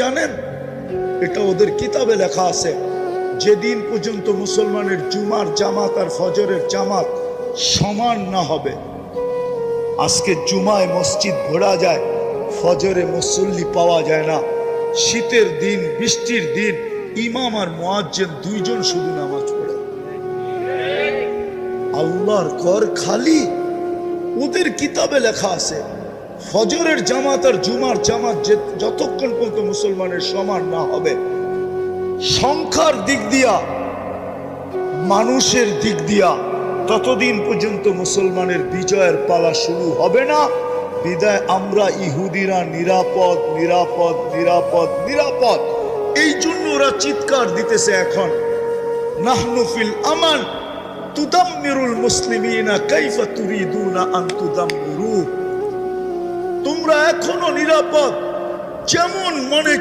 জানেন? এটা ওদের কিতাবে লেখা আছে, যেদিন পর্যন্ত মুসলমানের জুমার জামাত আর ফজরের জামাত সমান না হবে। আজকে জুমায় মসজিদ ভরা যায়, ফজরে মুসল্লি পাওয়া যায় না। শীতের দিন, বৃষ্টির দিন ইমাম আর মুয়াজ্জিন দুইজন শুধু নামাজ পড়ে। আল্লাহর ঘর খালি। ওদের কিতাবে লেখা আছে ফজরের জামাত আর জুমার জামাত যতক্ষণ পর্যন্ত মুসলমানের সমান না হবে, সংখ্যার দিক দিয়া, মানুষের দিক দিয়া, ততদিন পর্যন্ত মুসলমানের বিজয়ের পালা শুরু হবে না। বিদায় আমরা ইহুদিরা নিরাপদ নিরাপদ নিরাপদ নিরাপদ। এই জন্য ওরা চিৎকার দিতেছে এখন, নাহনু ফিল আমান তুদাম্মিরুল মুসলিমিনা কাইফা তুরিদুনা আন তুদাম্মিরু। তোমরা এখনো নিরাপদ, যেমন মনে